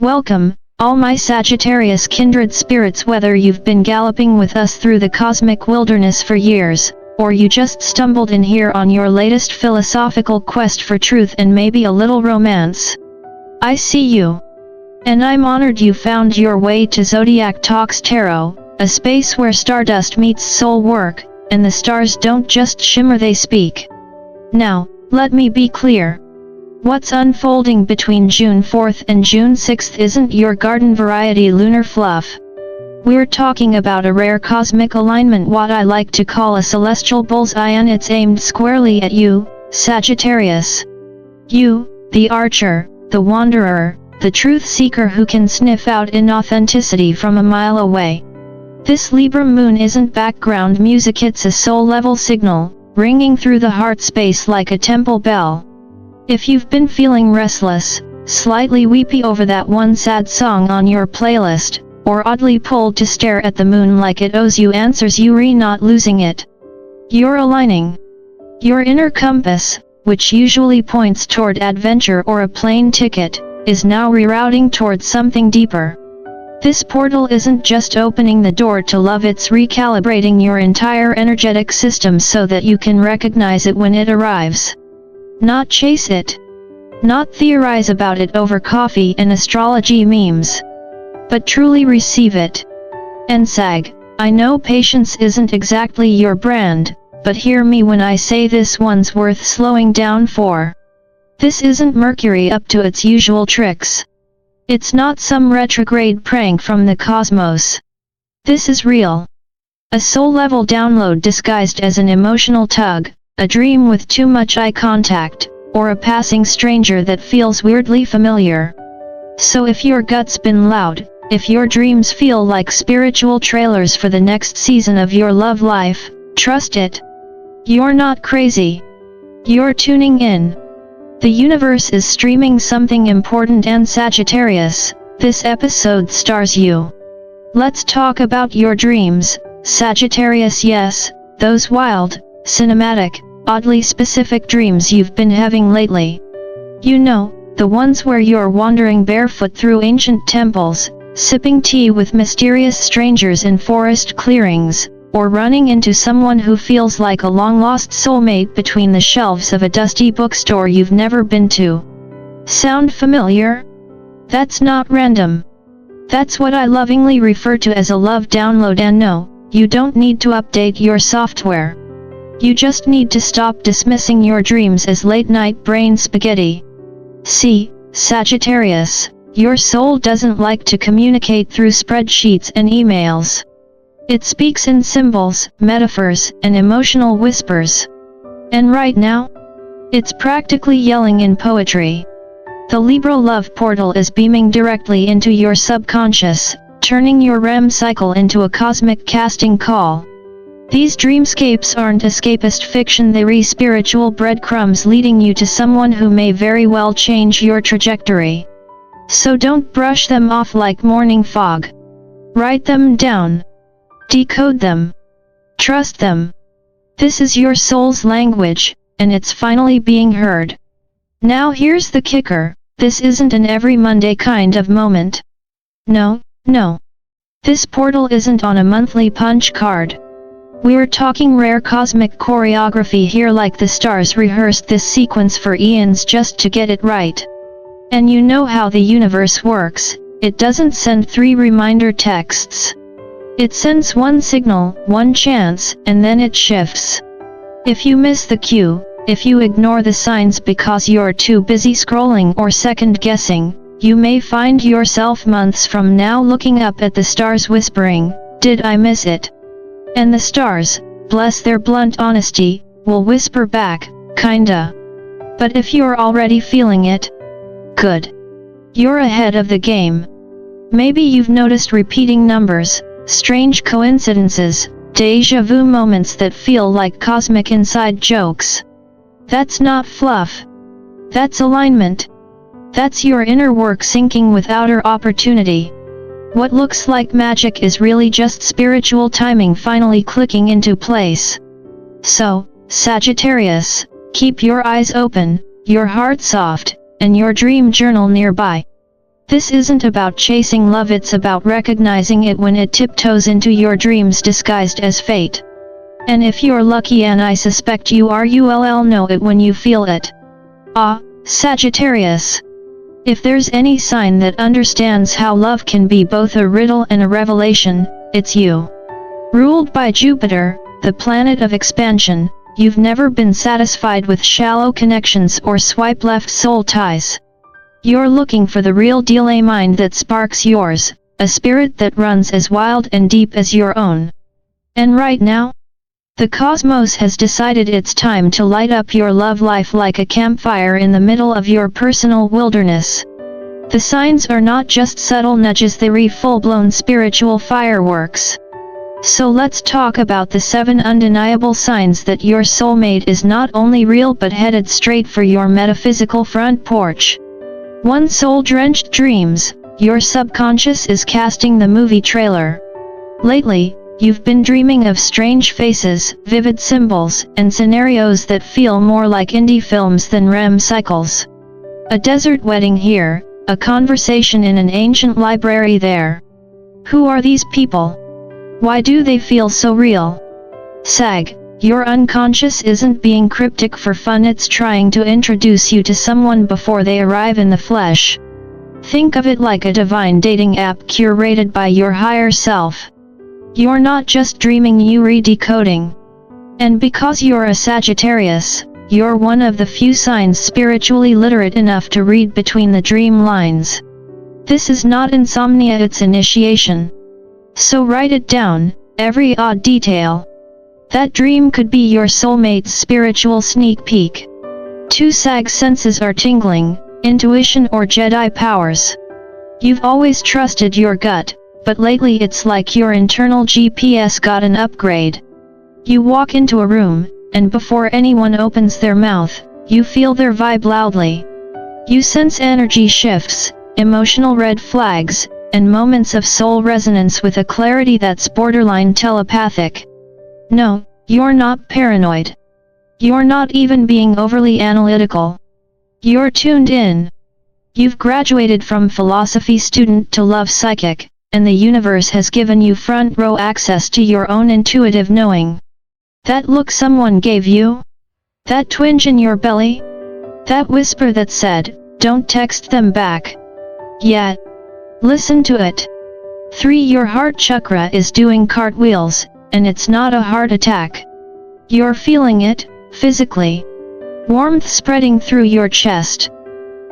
Welcome, all my Sagittarius kindred spirits, whether you've been galloping with us through the cosmic wilderness for years, or you just stumbled in here on your latest philosophical quest for truth and maybe a little romance. I see you. And I'm honored you found your way to Zodiac Talks Tarot, a space where stardust meets soul work, and the stars don't just shimmer, they speak. Now, let me be clear. What's unfolding between June 4th and June 6th isn't your garden variety lunar fluff. We're talking about a rare cosmic alignment, what I like to call a celestial bullseye, and it's aimed squarely at you, Sagittarius. You, the archer, the wanderer, the truth seeker who can sniff out inauthenticity from a mile away. This Libra Moon isn't background music, it's a soul-level signal, ringing through the heart space like a temple bell. If you've been feeling restless, slightly weepy over that one sad song on your playlist, or oddly pulled to stare at the moon like it owes you answers, you're not losing it. You're aligning. Your inner compass, which usually points toward adventure or a plane ticket, is now rerouting towards something deeper. This portal isn't just opening the door to love, it's recalibrating your entire energetic system so that you can recognize it when it arrives. Not chase it. Not theorize about it over coffee and astrology memes. But truly receive it. And Sag, I know patience isn't exactly your brand, but hear me when I say this one's worth slowing down for. This isn't Mercury up to its usual tricks. It's not some retrograde prank from the cosmos. This is real. A soul-level download disguised as an emotional tug, a dream with too much eye contact, or a passing stranger that feels weirdly familiar. So if your gut's been loud, if your dreams feel like spiritual trailers for the next season of your love life, trust it. You're not crazy. You're tuning in. The universe is streaming something important, and Sagittarius, this episode stars you. Let's talk about your dreams, Sagittarius. Yes, those wild, cinematic, oddly specific dreams you've been having lately. You know, the ones where you're wandering barefoot through ancient temples, sipping tea with mysterious strangers in forest clearings, or running into someone who feels like a long-lost soulmate between the shelves of a dusty bookstore you've never been to. Sound familiar? That's not random. That's what I lovingly refer to as a love download, and no, you don't need to update your software. You just need to stop dismissing your dreams as late-night brain spaghetti. See, Sagittarius, your soul doesn't like to communicate through spreadsheets and emails. It speaks in symbols, metaphors, and emotional whispers. And right now, it's practically yelling in poetry. The Libra love portal is beaming directly into your subconscious, turning your REM cycle into a cosmic casting call. These dreamscapes aren't escapist fiction, they're spiritual breadcrumbs leading you to someone who may very well change your trajectory. So don't brush them off like morning fog. Write them down. Decode them. Trust them. This is your soul's language, and it's finally being heard. Now here's the kicker, this isn't an every Monday kind of moment. No. This portal isn't on a monthly punch card. We're talking rare cosmic choreography here, like the stars rehearsed this sequence for eons just to get it right. And you know how the universe works, it doesn't send 3 reminder texts. It sends one signal, one chance, and then it shifts. If you miss the cue, if you ignore the signs because you're too busy scrolling or second-guessing, you may find yourself months from now looking up at the stars whispering, "Did I miss it?" And the stars, bless their blunt honesty, will whisper back, "Kinda." But if you're already feeling it, good. You're ahead of the game. Maybe you've noticed repeating numbers, strange coincidences, déjà vu moments that feel like cosmic inside jokes. That's not fluff. That's alignment. That's your inner work syncing with outer opportunity. What looks like magic is really just spiritual timing finally clicking into place. So, Sagittarius, keep your eyes open, your heart soft, and your dream journal nearby. This isn't about chasing love, it's about recognizing it when it tiptoes into your dreams disguised as fate. And if you're lucky, and I suspect you are, you'll know it when you feel it. Sagittarius. If there's any sign that understands how love can be both a riddle and a revelation, it's you. Ruled by Jupiter, the planet of expansion, you've never been satisfied with shallow connections or swipe left soul ties. You're looking for the real deal, a mind that sparks yours, a spirit that runs as wild and deep as your own. And right now, the cosmos has decided it's time to light up your love life like a campfire in the middle of your personal wilderness. The signs are not just subtle nudges, they're full-blown spiritual fireworks. So let's talk about the 7 undeniable signs that your soulmate is not only real but headed straight for your metaphysical front porch. 1. Soul-drenched dreams. Your subconscious is casting the movie trailer. Lately, you've been dreaming of strange faces, vivid symbols, and scenarios that feel more like indie films than REM cycles. A desert wedding here, a conversation in an ancient library there. Who are these people? Why do they feel so real? Sag, your unconscious isn't being cryptic for fun, it's trying to introduce you to someone before they arrive in the flesh. Think of it like a divine dating app curated by your higher self. You're not just dreaming, you're decoding. And because you're a Sagittarius, you're one of the few signs spiritually literate enough to read between the dream lines. This is not insomnia, it's initiation. So write it down, every odd detail. That dream could be your soulmate's spiritual sneak peek. 2. Sag senses are tingling, intuition or Jedi powers. You've always trusted your gut, but lately it's like your internal GPS got an upgrade. You walk into a room, and before anyone opens their mouth, you feel their vibe loudly. You sense energy shifts, emotional red flags, and moments of soul resonance with a clarity that's borderline telepathic. No, you're not paranoid. You're not even being overly analytical. You're tuned in. You've graduated from philosophy student to love psychic, and the universe has given you front row access to your own intuitive knowing. That look someone gave you? That twinge in your belly? That whisper that said, "Don't text them back yet"? Listen to it. 3. Your heart chakra is doing cartwheels, and it's not a heart attack. You're feeling it, physically. Warmth spreading through your chest.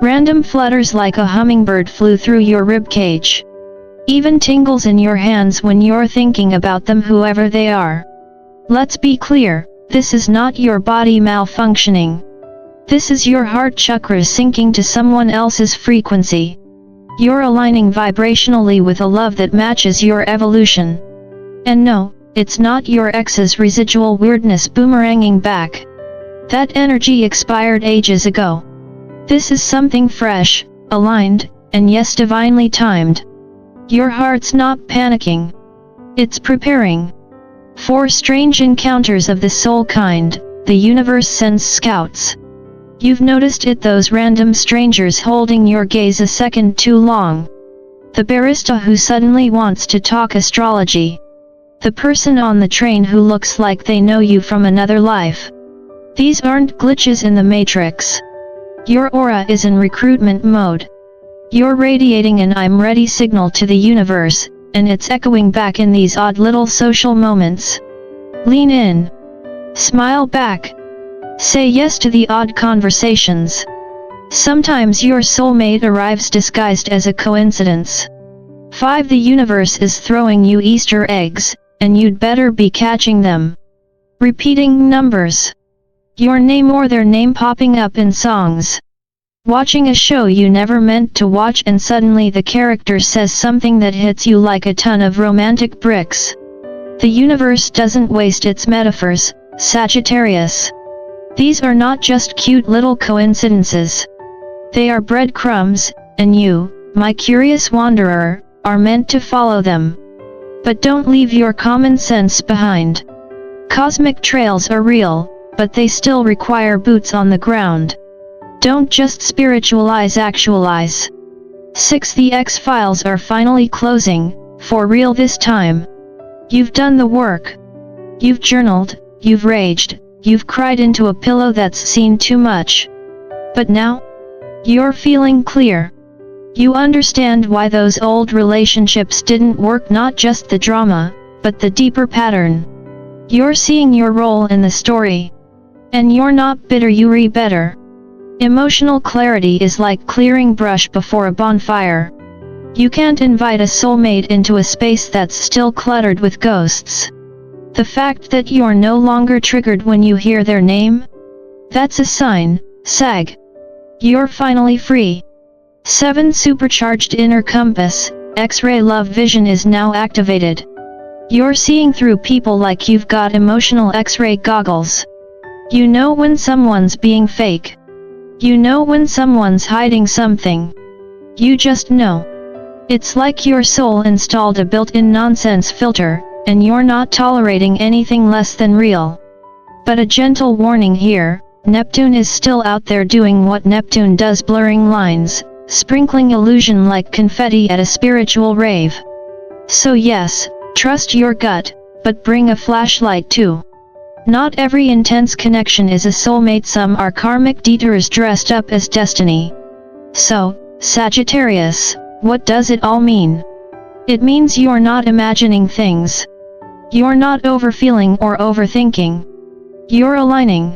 Random flutters like a hummingbird flew through your ribcage. Even tingles in your hands when you're thinking about them, whoever they are. Let's be clear, this is not your body malfunctioning. This is your heart chakra syncing to someone else's frequency. You're aligning vibrationally with a love that matches your evolution. And no, it's not your ex's residual weirdness boomeranging back. That energy expired ages ago. This is something fresh, aligned, and yes, divinely timed. Your heart's not panicking. It's preparing. 4. Strange encounters of the soul kind. The universe sends scouts. You've noticed it, those random strangers holding your gaze a second too long. The barista who suddenly wants to talk astrology. The person on the train who looks like they know you from another life. These aren't glitches in the matrix. Your aura is in recruitment mode. You're radiating an "I'm ready" signal to the universe, and it's echoing back in these odd little social moments. Lean in. Smile back. Say yes to the odd conversations. Sometimes your soulmate arrives disguised as a coincidence. 5. The universe is throwing you Easter eggs, and you'd better be catching them. Repeating numbers. Your name or their name popping up in songs. Watching a show you never meant to watch and suddenly the character says something that hits you like a ton of romantic bricks. The universe doesn't waste its metaphors, Sagittarius. These are not just cute little coincidences. They are breadcrumbs, and you, my curious wanderer, are meant to follow them. But don't leave your common sense behind. Cosmic trails are real, but they still require boots on the ground. Don't just spiritualize, actualize. 6. The X-Files are finally closing, for real this time. You've done the work. You've journaled, you've raged, you've cried into a pillow that's seen too much. But now? You're feeling clear. You understand why those old relationships didn't work, not just the drama, but the deeper pattern. You're seeing your role in the story. And you're not bitter, you're better. Emotional clarity is like clearing brush before a bonfire. You can't invite a soulmate into a space that's still cluttered with ghosts. The fact that you're no longer triggered when you hear their name? That's a sign, Sag. You're finally free. 7. Supercharged inner compass, X-ray love vision is now activated. You're seeing through people like you've got emotional X-ray goggles. You know when someone's being fake. You know when someone's hiding something. You just know. It's like your soul installed a built-in nonsense filter, and you're not tolerating anything less than real. But a gentle warning here, Neptune is still out there doing what Neptune does, blurring lines, sprinkling illusion like confetti at a spiritual rave. So yes, trust your gut, but bring a flashlight too. Not every intense connection is a soulmate, some are karmic detours dressed up as destiny. So, Sagittarius, what does it all mean? It means you're not imagining things. You're not overfeeling or overthinking. You're aligning.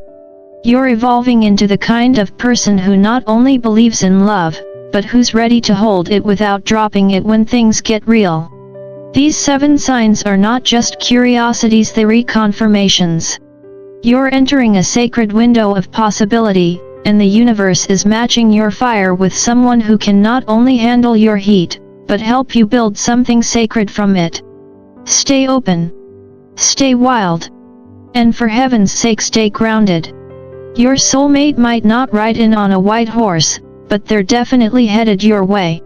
You're evolving into the kind of person who not only believes in love, but who's ready to hold it without dropping it when things get real. These 7 signs are not just curiosities, they're reconfirmations. You're entering a sacred window of possibility, and the universe is matching your fire with someone who can not only handle your heat, but help you build something sacred from it. Stay open. Stay wild. And for heaven's sake, stay grounded. Your soulmate might not ride in on a white horse, but they're definitely headed your way.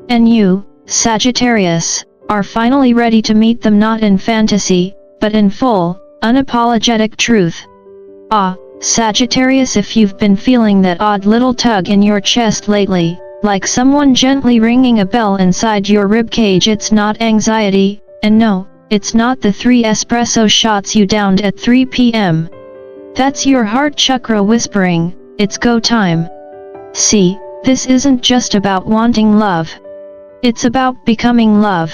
And you, Sagittarius, are finally ready to meet them, not in fantasy, but in full, unapologetic truth. Ah, Sagittarius, if you've been feeling that odd little tug in your chest lately, like someone gently ringing a bell inside your ribcage, it's not anxiety, and no, it's not the 3 espresso shots you downed at 3 p.m. That's your heart chakra whispering, it's go time. See, this isn't just about wanting love. It's about becoming love.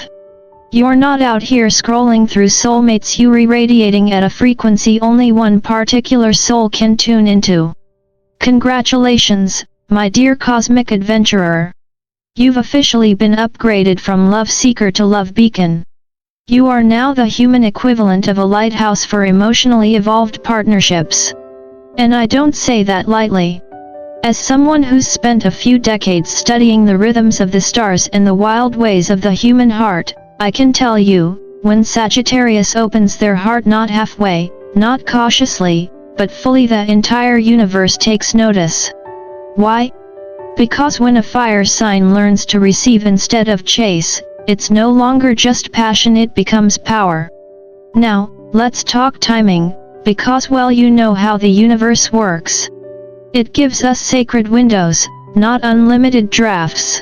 You're not out here scrolling through soulmates, you're irradiating at a frequency only one particular soul can tune into. Congratulations, my dear cosmic adventurer. You've officially been upgraded from love seeker to love beacon. You are now the human equivalent of a lighthouse for emotionally evolved partnerships. And I don't say that lightly. As someone who's spent a few decades studying the rhythms of the stars and the wild ways of the human heart, I can tell you, when Sagittarius opens their heart, not halfway, not cautiously, but fully, the entire universe takes notice. Why? Because when a fire sign learns to receive instead of chase, it's no longer just passion, it becomes power. Now, let's talk timing, because well, you know how the universe works. It gives us sacred windows, not unlimited drafts.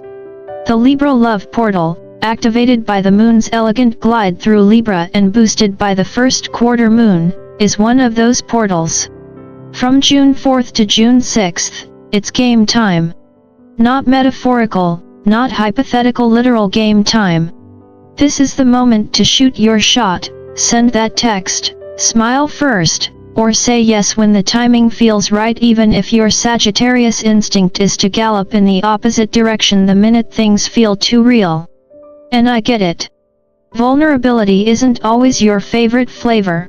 The Libra love portal, activated by the moon's elegant glide through Libra and boosted by the first quarter moon, is one of those portals. From June 4th to June 6th, it's game time. Not metaphorical, not hypothetical, literal game time. This is the moment to shoot your shot, send that text, smile first, or say yes when the timing feels right, even if your Sagittarius instinct is to gallop in the opposite direction the minute things feel too real. And I get it. Vulnerability isn't always your favorite flavor.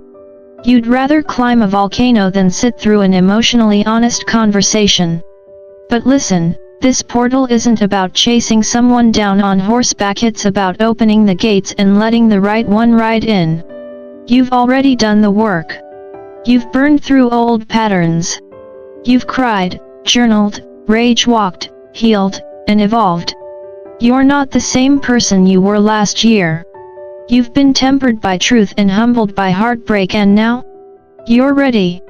You'd rather climb a volcano than sit through an emotionally honest conversation. But listen, this portal isn't about chasing someone down on horseback, it's about opening the gates and letting the right one ride in. You've already done the work. You've burned through old patterns. You've cried, journaled, rage walked, healed, and evolved. You're not the same person you were last year. You've been tempered by truth and humbled by heartbreak, and now? You're ready.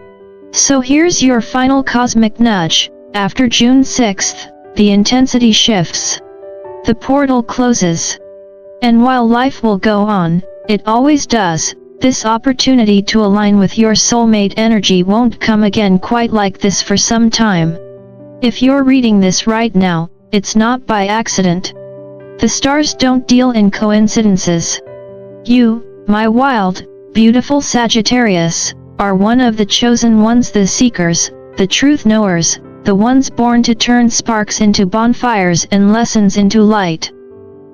So here's your final cosmic nudge. After June 6th, the intensity shifts. The portal closes. And while life will go on, it always does, this opportunity to align with your soulmate energy won't come again quite like this for some time. If you're reading this right now, it's not by accident. The stars don't deal in coincidences. You, my wild, beautiful Sagittarius, are one of the chosen ones, the seekers, the truth knowers, the ones born to turn sparks into bonfires and lessons into light.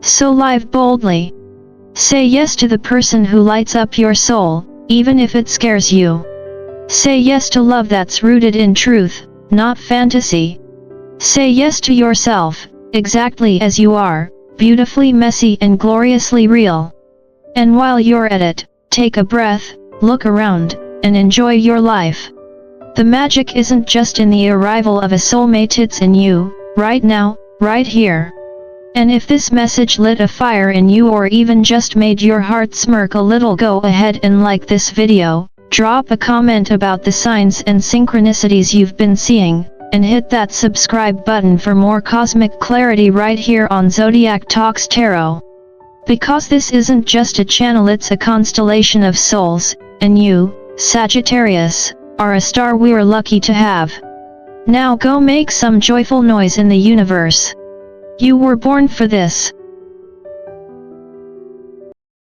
So live boldly. Say yes to the person who lights up your soul, even if it scares you. Say yes to love that's rooted in truth, not fantasy. Say yes to yourself, exactly as you are, beautifully messy and gloriously real. And while you're at it, take a breath, look around, and enjoy your life. The magic isn't just in the arrival of a soulmate, it's in you, right now, right here. And if this message lit a fire in you or even just made your heart smirk a little, go ahead and like this video, drop a comment about the signs and synchronicities you've been seeing, and hit that subscribe button for more cosmic clarity right here on Zodiac Talks Tarot. Because this isn't just a channel, it's a constellation of souls, and you, Sagittarius, are a star we're lucky to have. Now go make some joyful noise in the universe. You were born for this.